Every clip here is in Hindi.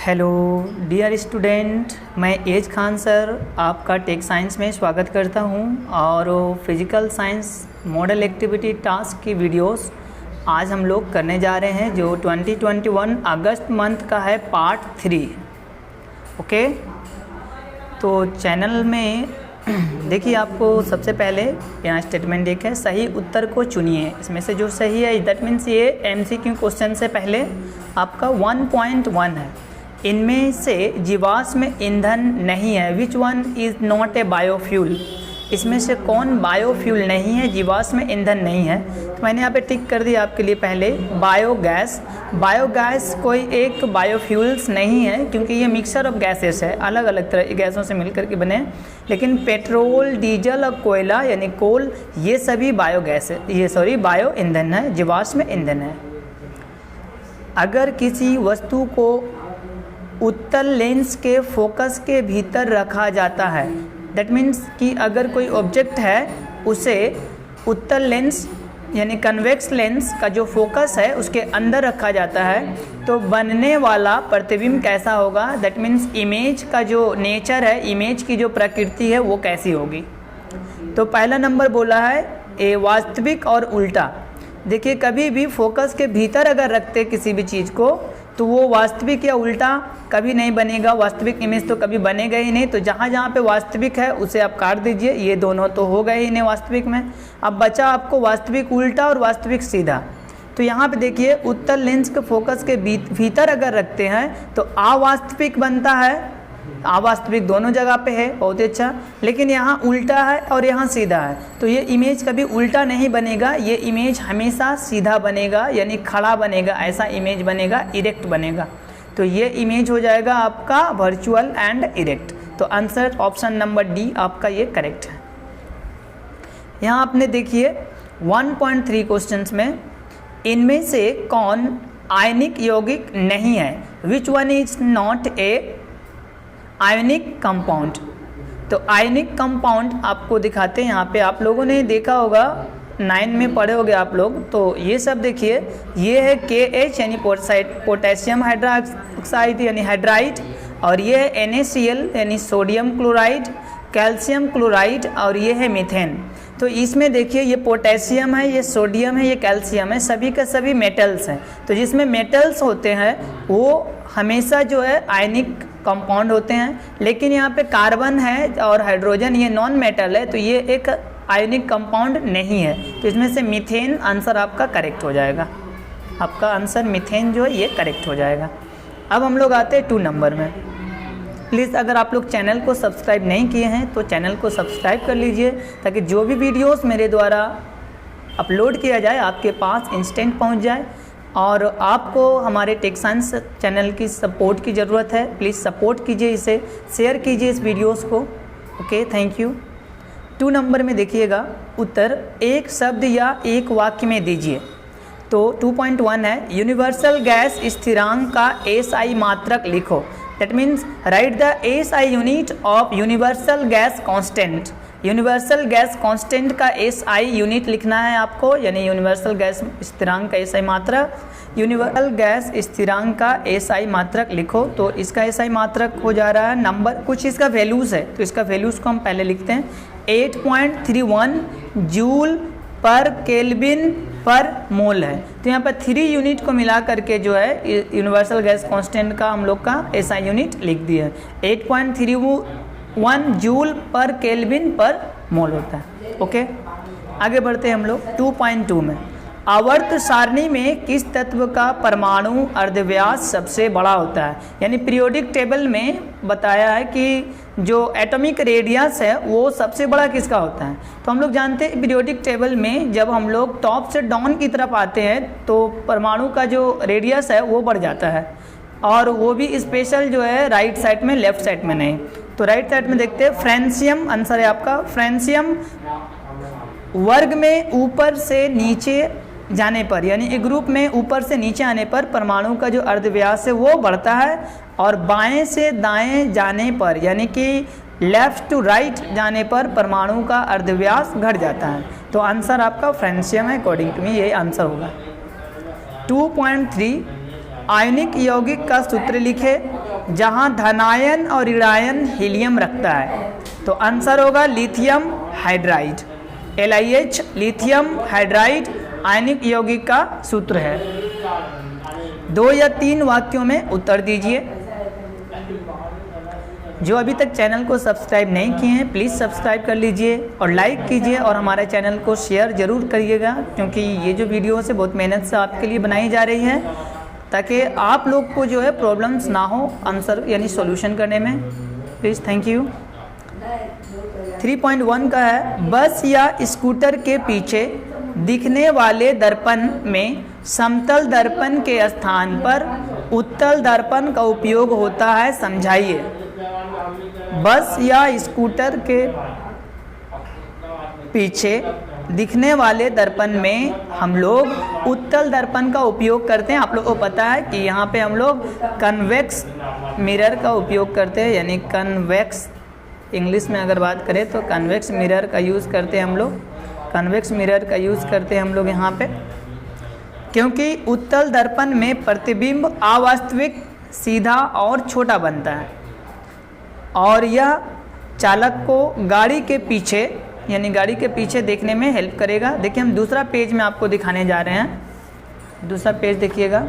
हेलो डियर स्टूडेंट, मैं एज खान सर आपका टेक साइंस में स्वागत करता हूं और physical science model activity task की वीडियोस आज हम लोग करने जा रहे हैं जो 2021 अगस्त मंथ का है पार्ट 3। ओके, तो चैनल में देखिए आपको सबसे पहले यहाँ स्टेटमेंट एक है, सही उत्तर को चुनिए। इसमें से जो सही है दैट मीन्स ये MCQ क्वेश्चन से पहले आपका 1.1 है। इनमें से जीवाश्म ईंधन नहीं है, which one is not a biofuel. इसमें से कौन बायोफ्यूल नहीं है, जीवाश्म ईंधन नहीं है। तो मैंने यहाँ पे टिक कर दिया आपके लिए पहले बायोगैस। बायोगैस कोई एक बायोफ्यूल्स नहीं है क्योंकि ये मिक्सचर ऑफ गैसेस है, अलग अलग तरह की गैसों से मिलकर के बने। लेकिन पेट्रोल, डीजल और कोयला यानी कोल, ये सभी बायोगैस है, ये बायो ईंधन है, जीवाश्म ईंधन है। अगर किसी वस्तु को उत्तल लेंस के फोकस के भीतर रखा जाता है, दैट मीन्स कि अगर कोई ऑब्जेक्ट है उसे उत्तल लेंस यानी कन्वेक्स लेंस का जो फोकस है उसके अंदर रखा जाता है, तो बनने वाला प्रतिबिंब कैसा होगा। दैट मीन्स इमेज का जो नेचर है, इमेज की जो प्रकृति है वो कैसी होगी। तो पहला नंबर बोला है ए वास्तविक और उल्टा। देखिए कभी भी फोकस के भीतर अगर रखते किसी भी चीज़ को तो वो वास्तविक या उल्टा कभी नहीं बनेगा, वास्तविक इमेज तो कभी बनेगा ही नहीं। तो जहाँ जहाँ पे वास्तविक है उसे आप काट दीजिए, ये दोनों तो हो गए ही नहीं वास्तविक में। अब बचा आपको वास्तविक उल्टा और वास्तविक सीधा। तो यहाँ पे देखिए उत्तल लेंस के फोकस के भीतर अगर रखते हैं तो अवास्तविक बनता है, अवास्तविक दोनों जगह पे है, बहुत ही अच्छा। लेकिन यहाँ उल्टा है और यहाँ सीधा है, तो ये इमेज कभी उल्टा नहीं बनेगा, ये इमेज हमेशा सीधा बनेगा यानी खड़ा बनेगा, ऐसा इमेज बनेगा, इरेक्ट बनेगा। तो ये इमेज हो जाएगा आपका वर्चुअल एंड इरेक्ट। तो आंसर ऑप्शन नंबर डी आपका ये करेक्ट है। यहाँ आपने देखिए 1.3 क्वेश्चंस में इनमें से कौन आयनिक यौगिक नहीं है, which one is not a ionic compound. तो आयनिक कंपाउंड आपको दिखाते हैं। यहाँ पे आप लोगों ने देखा होगा 9 में पढ़े होगे आप लोग। तो ये सब देखिए, ये है KH यानी पोटेशियम हाइड्रोक्साइड यानी हाइड्राइड, और ये है NaCl यानी सोडियम क्लोराइड, कैल्शियम क्लोराइड, और ये है मीथेन। तो इसमें देखिए ये पोटेशियम है, ये सोडियम है, ये कैल्शियम है, सभी का सभी मेटल्स हैं। तो जिसमें मेटल्स होते हैं वो हमेशा जो है आयनिक कंपाउंड होते हैं। लेकिन यहाँ पे कार्बन है और हाइड्रोजन, ये नॉन मेटल है, तो ये एक आयनिक कंपाउंड नहीं है। तो इसमें से मीथेन आंसर आपका करेक्ट हो जाएगा। आपका आंसर मीथेन जो है ये करेक्ट हो जाएगा। अब हम लोग आते हैं 2 नंबर में। प्लीज़ अगर आप लोग चैनल को सब्सक्राइब नहीं किए हैं तो चैनल को सब्सक्राइब कर लीजिए, ताकि जो भी वीडियोस मेरे द्वारा अपलोड किया जाए आपके पास इंस्टेंट पहुंच जाए। और आपको हमारे टेक साइंस चैनल की सपोर्ट की ज़रूरत है, प्लीज़ सपोर्ट कीजिए, इसे शेयर कीजिए इस वीडियोस को। Okay, thank you. 2 नंबर में देखिएगा उत्तर एक शब्द या एक वाक्य में दीजिए। तो 2.1 है यूनिवर्सल गैस स्थिरांक का SI मात्रक लिखो। That means right the SI unit of universal gas constant. Universal gas constant का SI यूनिट लिखना है आपको, यानी यूनिवर्सल गैस स्थिरांक का SI मात्रक। यूनिवर्सल गैस स्थिरांक का SI मात्रक लिखो। तो इसका SI मात्रक हो जा रहा है नंबर, कुछ इसका वैल्यूज़ है, तो इसका वैल्यूज़ को हम पहले लिखते हैं। 8.31 जूल पर केल्विन पर मोल है। तो यहाँ पर 3 यूनिट को मिला करके जो है यूनिवर्सल गैस कांस्टेंट का हम लोग का SI यूनिट लिख दिया है। 8.31 जूल पर केल्विन पर मोल होता है। ओके, आगे बढ़ते हैं हम लोग 2.2 में। आवर्त सारणी में किस तत्व का परमाणु अर्धव्यास सबसे बड़ा होता है। यानी पीरियोडिक टेबल में बताया है कि जो एटॉमिक रेडियस है वो सबसे बड़ा किसका होता है। तो हम लोग जानते हैं पीरियोडिक टेबल में जब हम लोग टॉप से डाउन की तरफ आते हैं तो परमाणु का जो रेडियस है वो बढ़ जाता है, और वो भी स्पेशल जो है राइट साइड में, लेफ्ट साइड में नहीं। तो राइट साइड में देखते हैं फ्रेंसियम आंसर है आपका। फ्रेंसियम वर्ग में ऊपर से नीचे जाने पर, यानी एक ग्रुप में ऊपर से नीचे आने पर परमाणु का जो अर्धव्यास है वो बढ़ता है, और बाएं से दाएं जाने पर यानी कि लेफ्ट टू राइट जाने पर परमाणु का अर्धव्यास घट जाता है। तो आंसर आपका फ्रेंसियम है, अकॉर्डिंग टू मी ये आंसर होगा। 2.3 आयनिक यौगिक का सूत्र लिखे। जहां धनायन और ऋणायन हीलियम रखता है। तो आंसर होगा lithium hydride. LiH lithium hydride आयनिक यौगिक का सूत्र है। 2 या 3 वाक्यों में उत्तर दीजिए। जो अभी तक चैनल को सब्सक्राइब नहीं किए हैं प्लीज़ सब्सक्राइब कर लीजिए और लाइक कीजिए और हमारे चैनल को शेयर ज़रूर करिएगा, क्योंकि ये जो वीडियो है बहुत मेहनत से आपके लिए बनाई जा रही है ताकि आप लोग को जो है प्रॉब्लम्स ना हो आंसर यानी सॉल्यूशन करने में। Please thank you. 3.1 का है, बस या स्कूटर के पीछे दिखने वाले दर्पण में समतल दर्पण के स्थान पर उत्तल दर्पण का उपयोग होता है, समझाइए। बस या स्कूटर के पीछे दिखने वाले दर्पण में हम लोग उत्तल दर्पण का उपयोग करते हैं। आप लोगों को पता है कि यहाँ पे हम लोग कन्वेक्स मिरर का उपयोग करते हैं, यानी कन्वेक्स इंग्लिश में अगर बात करें तो कन्वेक्स मिरर का यूज़ करते हैं हम लोग। कन्वेक्स मिरर का यूज़ करते हैं हम लोग यहाँ पे, क्योंकि उत्तल दर्पण में प्रतिबिंब अवास्तविक, सीधा और छोटा बनता है और यह चालक को गाड़ी के पीछे यानी गाड़ी के पीछे देखने में हेल्प करेगा। देखिए हम दूसरा पेज में आपको दिखाने जा रहे हैं। दूसरा पेज देखिएगा।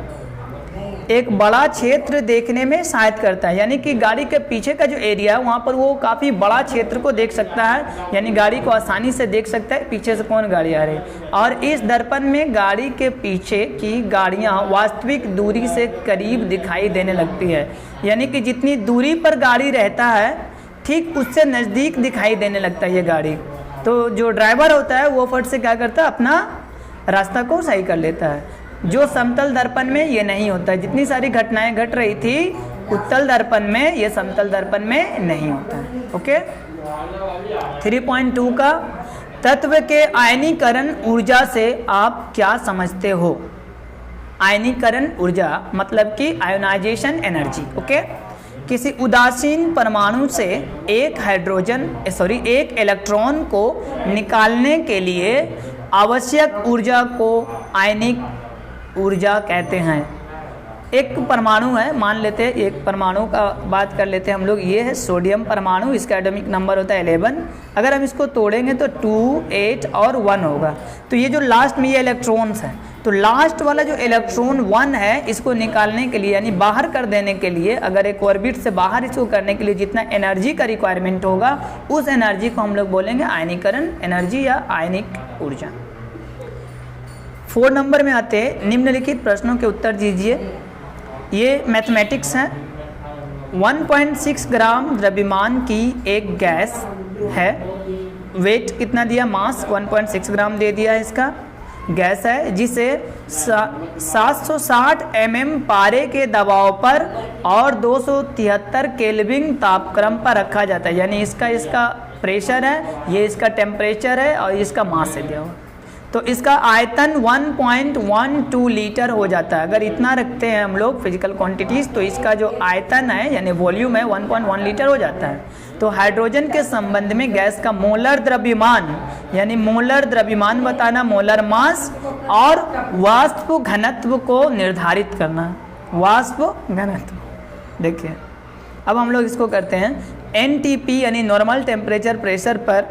एक बड़ा क्षेत्र देखने में सहायता करता है, यानी कि गाड़ी के पीछे का जो एरिया है वहाँ पर वो काफ़ी बड़ा क्षेत्र को देख सकता है, यानी गाड़ी को आसानी से देख सकता है पीछे से कौन गाड़ी आ रही है। और इस दर्पण में गाड़ी के पीछे की गाड़ियाँ वास्तविक दूरी से करीब दिखाई देने लगती है, यानी कि जितनी दूरी पर गाड़ी रहता है ठीक उससे नज़दीक दिखाई देने लगता है ये गाड़ी। तो जो ड्राइवर होता है वो फट से क्या करता है, अपना रास्ता को सही कर लेता है, जो समतल दर्पण में ये नहीं होता है। जितनी सारी घटनाएं घट रही थी उत्तल दर्पण में, ये समतल दर्पण में नहीं होता है। ओके। 3.2 का, तत्व के आयनीकरण ऊर्जा से आप क्या समझते हो? आयनीकरण ऊर्जा मतलब कि आयोनाइजेशन एनर्जी। ओके। किसी उदासीन परमाणु से एक इलेक्ट्रॉन को निकालने के लिए आवश्यक ऊर्जा को आयनिक ऊर्जा कहते हैं। एक परमाणु है, मान लेते हैं एक परमाणु का बात कर लेते हैं हम लोग। ये है सोडियम परमाणु, इसका एटॉमिक नंबर होता है 11। अगर हम इसको तोड़ेंगे तो 2, 8 और 1 होगा। तो ये जो लास्ट में ये इलेक्ट्रॉन्स हैं, तो लास्ट वाला जो इलेक्ट्रॉन 1 है इसको निकालने के लिए यानी बाहर कर देने के लिए, अगर एक ऑर्बिट से बाहर इसको करने के लिए जितना एनर्जी का रिक्वायरमेंट होगा उस एनर्जी को हम लोग बोलेंगे आयनीकरण एनर्जी या आयनिक ऊर्जा। 4 नंबर में आते हैं, निम्नलिखित प्रश्नों के उत्तर दीजिए। ये मैथमेटिक्स है। 1.6 ग्राम द्रव्यमान की एक गैस है, वेट कितना दिया, मास 1.6 ग्राम दे दिया है, इसका गैस है जिसे 760 mm पारे के दबाव पर और 273 केल्विन तापक्रम पर रखा जाता है, यानी इसका प्रेशर है, ये इसका टेम्परेचर है और इसका मास है दिया हुआ। तो इसका आयतन 1.12 लीटर हो जाता है। अगर इतना रखते हैं हम लोग फिजिकल क्वांटिटीज़ तो इसका जो आयतन है यानी वॉल्यूम है 1.1 लीटर हो जाता है। तो हाइड्रोजन के संबंध में गैस का मोलर द्रव्यमान यानी मोलर द्रव्यमान बताना, मोलर मास और वाष्प घनत्व को निर्धारित करना, वाष्प घनत्व। देखिए अब हम लोग इसको करते हैं। NTP यानी नॉर्मल टेम्परेचर प्रेशर पर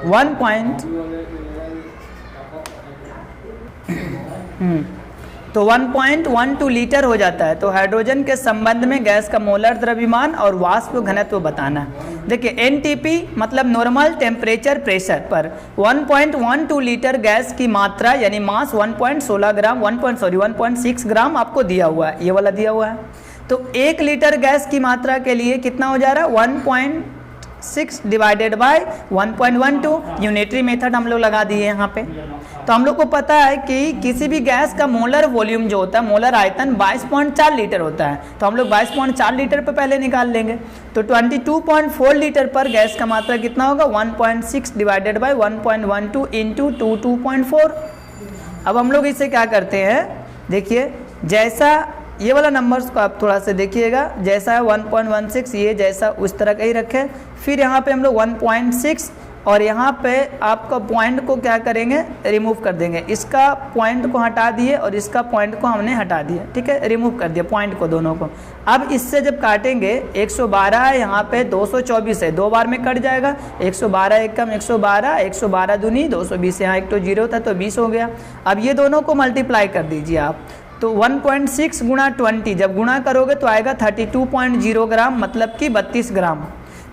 1.12 लीटर हो जाता है। तो हाइड्रोजन के संबंध में गैस का मोलर द्रव्यमान और वाष्प घनत्व बताना है। देखिए NTP मतलब नॉर्मल टेम्परेचर प्रेशर पर 1.12 लीटर गैस की मात्रा यानी मास 1.16 ग्राम 1.6 ग्राम आपको दिया हुआ है, ये वाला दिया हुआ है। तो 1 लीटर गैस की मात्रा के लिए कितना हो जा रहा है, 1.6 डिवाइडेड बाय 1.12। यूनिटरी मेथड हम लोग लगा दिए यहाँ पे। तो हम लोग को पता है कि किसी भी गैस का मोलर वॉल्यूम जो होता है, मोलर आयतन 22.4 लीटर होता है। तो हम लोग 22.4 लीटर पे पहले निकाल लेंगे। तो 22.4 लीटर पर गैस का मात्रा कितना होगा, 1.6 डिवाइडेड बाय 1.12 इंटू 2.4। अब हम लोग इसे क्या करते हैं, देखिए जैसा ये वाला नंबर्स को आप थोड़ा से देखिएगा, जैसा है 1.16 ये जैसा उस तरह का ही रखें। फिर यहाँ पे हम लोग 1.6 और यहाँ पे आपका पॉइंट को क्या करेंगे, रिमूव कर देंगे। इसका पॉइंट को हटा दिए और इसका पॉइंट को हमने हटा दिया, ठीक है, रिमूव कर दिया पॉइंट को, दोनों को। अब इससे जब काटेंगे 112 है, यहाँ पे 224 है, 2 बार में कट जाएगा। 112 एक कम 112, 112 दूनी 220, यहाँ एक तो 0 था तो 20 हो गया। अब ये दोनों को मल्टीप्लाई कर दीजिए आप, तो 1.6 गुणा 20 जब गुणा करोगे तो आएगा 32.0 ग्राम, मतलब कि 32 ग्राम।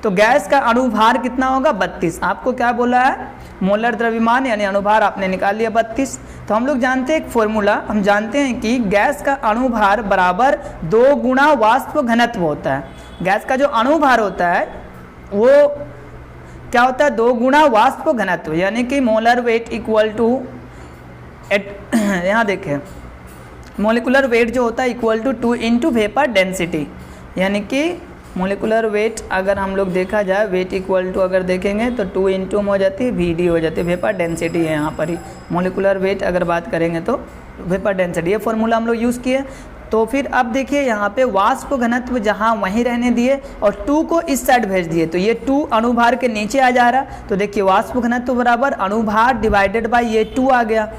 तो गैस का अणुभार कितना होगा? 32। आपको क्या बोला है? मोलर द्रव्यमान यानी अणुभार आपने निकाल लिया 32। तो हम लोग जानते हैं एक फॉर्मूला, हम जानते हैं कि गैस का अणुभार बराबर 2 गुणा वाष्प घनत्व होता है। गैस का जो अणुभार होता है वो क्या होता है? 2 गुणा वाष्प घनत्व, यानी कि मोलर वेट इक्वल टू यहाँ देखें मोलिकुलर वेट जो होता है equal to 2 into vapour density, यानी कि मोलिकुलर वेट अगर हम लोग देखा जाए वेट इक्वल टू अगर देखेंगे तो 2 इंटू हो जाती है वीडी हो जाती है, वेपर डेंसिटी है यहाँ पर ही। मोलिकुलर वेट अगर बात करेंगे तो वेपर डेंसिटी, ये फॉर्मूला हम लोग यूज़ किए। तो फिर अब देखिए यहाँ पे वाष्प घनत्व जहाँ वहीं रहने दिए और 2 को इस साइड भेज दिए, तो ये 2 अणुभार के नीचे आ जा रहा। तो देखिए वाष्प घनत्व बराबर अणुभार डिवाइडेड बाय ये 2 आ गया।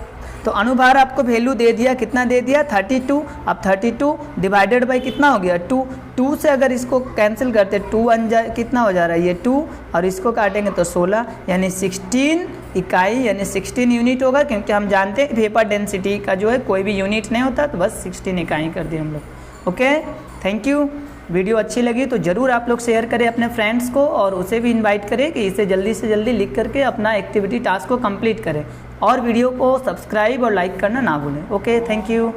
तो अणुभार आपको वैल्यू दे दिया, कितना दे दिया? 32। अब 32 डिवाइडेड बाई कितना हो गया? 2। 2 से अगर इसको कैंसिल करते 2 बन जाए, कितना हो जा रहा है? ये 2 और इसको काटेंगे तो 16, यानी 16 इकाई यानी 16 यूनिट होगा, क्योंकि हम जानते हैं वेपर डेंसिटी का जो है कोई भी यूनिट नहीं होता, तो बस 16 इकाई कर दिए हम लोग। Okay, thank you. वीडियो अच्छी लगी तो ज़रूर आप लोग शेयर करें अपने फ्रेंड्स को और उसे भी इनवाइट करें कि इसे जल्दी से जल्दी लिख करके अपना एक्टिविटी टास्क को कंप्लीट करें, और वीडियो को सब्सक्राइब और लाइक करना ना भूलें। Okay, thank you.